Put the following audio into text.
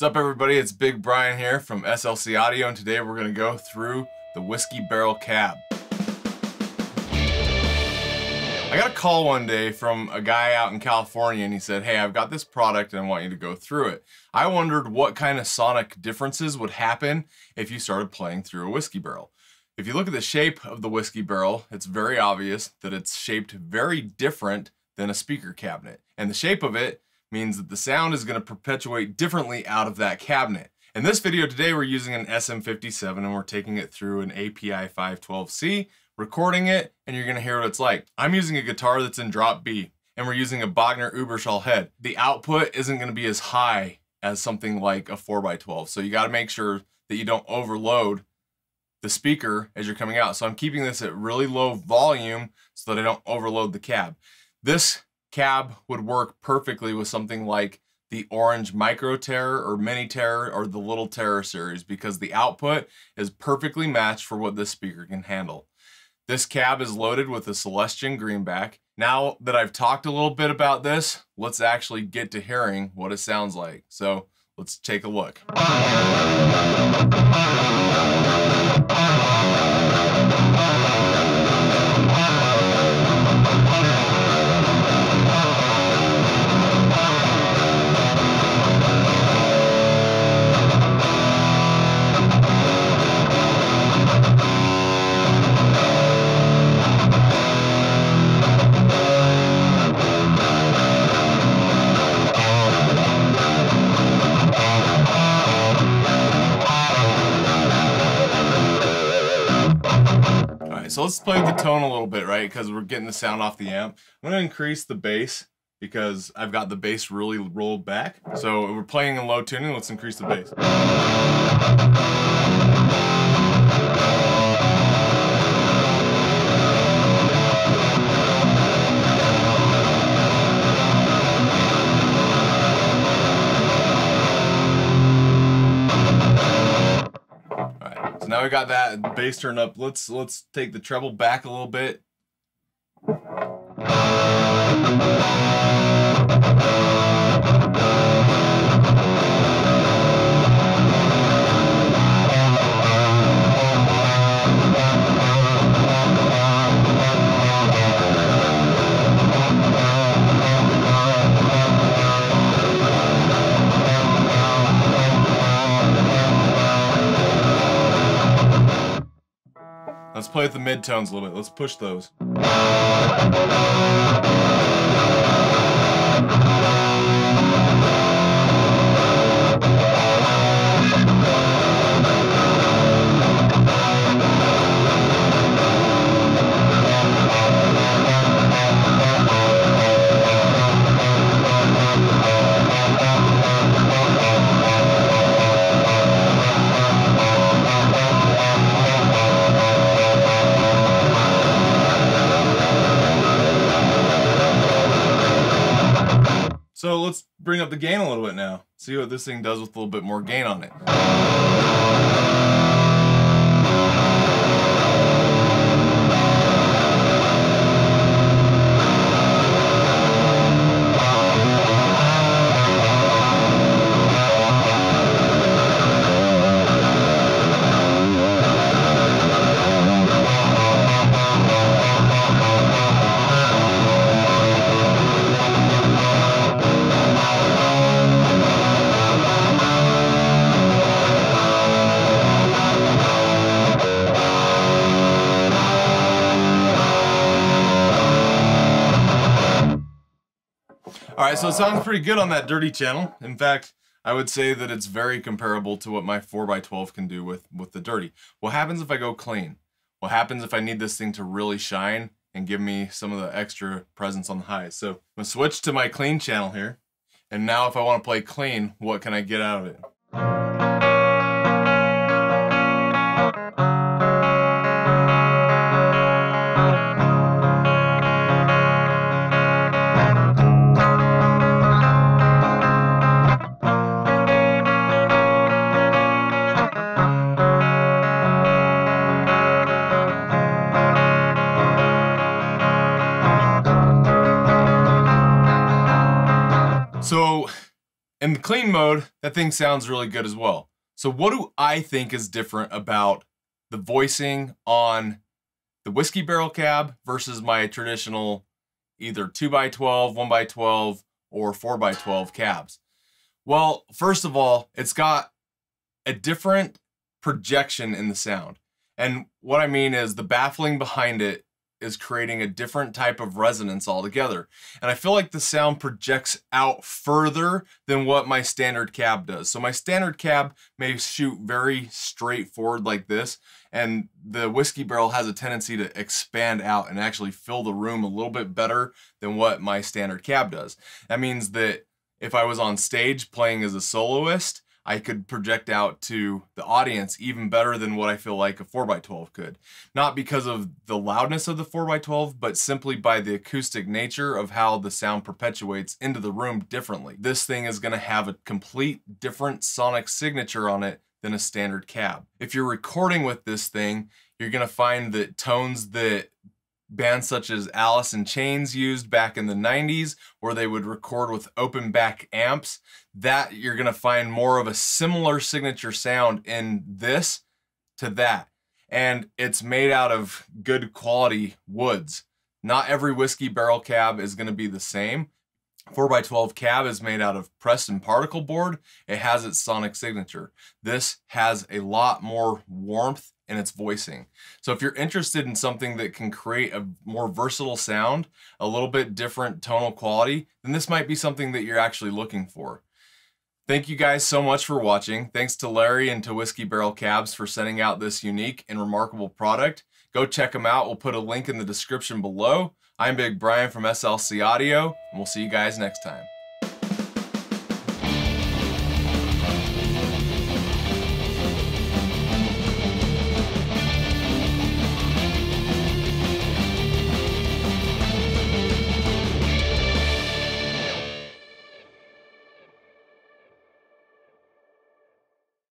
What's up, everybody? It's Big Brian here from SLCAudio, and today we're going to go through the whiskey barrel cab. I got a call one day from a guy out in California, and he said, hey, I've got this product and I want you to go through it. I wondered what kind of sonic differences would happen if you started playing through a whiskey barrel. If you look at the shape of the whiskey barrel, it's very obvious that it's shaped very different than a speaker cabinet. And the shape of it means that the sound is going to perpetuate differently out of that cabinet. In this video today, we're using an SM57 and we're taking it through an API 512C, recording it, and you're going to hear what it's like. I'm using a guitar that's in drop B, and we're using a Bogner Uberschall head. The output isn't going to be as high as something like a 4x12, so you got to make sure that you don't overload the speaker as you're coming out. So I'm keeping this at really low volume so that I don't overload the cab. This cab would work perfectly with something like the Orange Micro Terror or Mini Terror or the Little Terror series, because the output is perfectly matched for what this speaker can handle. This cab is loaded with a Celestion greenback. Now that I've talked a little bit about this, let's actually get to hearing what it sounds like. So let's take a look. So let's play with the tone a little bit, right? Because we're getting the sound off the amp. I'm going to increase the bass because I've got the bass really rolled back. So we're playing in low tuning. Let's increase the bass. So now we got that bass turned up. Let's take the treble back a little bit. Let's play with the mid-tones a little bit. Let's push those. So let's bring up the gain a little bit now. See what this thing does with a little bit more gain on it. Alright, so it sounds pretty good on that dirty channel. In fact, I would say that it's very comparable to what my 4x12 can do with the dirty. What happens if I go clean? What happens if I need this thing to really shine and give me some of the extra presence on the highs? So I'm going to switch to my clean channel here. And now if I want to play clean, what can I get out of it? So In the clean mode, that thing sounds really good as well. So what do I think is different about the voicing on the whiskey barrel cab versus my traditional either 2x12, 1x12, or 4x12 cabs? Well, first of all, it's got a different projection in the sound. And what I mean is the baffling behind it is creating a different type of resonance altogether. And I feel like the sound projects out further than what my standard cab does. So my standard cab may shoot very straightforward like this, and the whiskey barrel has a tendency to expand out and actually fill the room a little bit better than what my standard cab does. That means that if I was on stage playing as a soloist, I could project out to the audience even better than what I feel like a 4x12 could. Not because of the loudness of the 4x12, but simply by the acoustic nature of how the sound perpetuates into the room differently. This thing is gonna have a complete different sonic signature on it than a standard cab. If you're recording with this thing, you're gonna find that tones that bands such as Alice in Chains used back in the 90s, where they would record with open back amps, that you're gonna find more of a similar signature sound in this to that. And it's made out of good quality woods. Not every whiskey barrel cab is gonna be the same. 4x12 cab is made out of pressed and particle board. It has its sonic signature. This has a lot more warmth in its voicing. So if you're interested in something that can create a more versatile sound, a little bit different tonal quality, then this might be something that you're actually looking for. Thank you guys so much for watching. Thanks to Larry and to Whiskey Barrel Cabs for sending out this unique and remarkable product. Go check them out. We'll put a link in the description below. I'm Big Brian from SLCAudio, and we'll see you guys next time.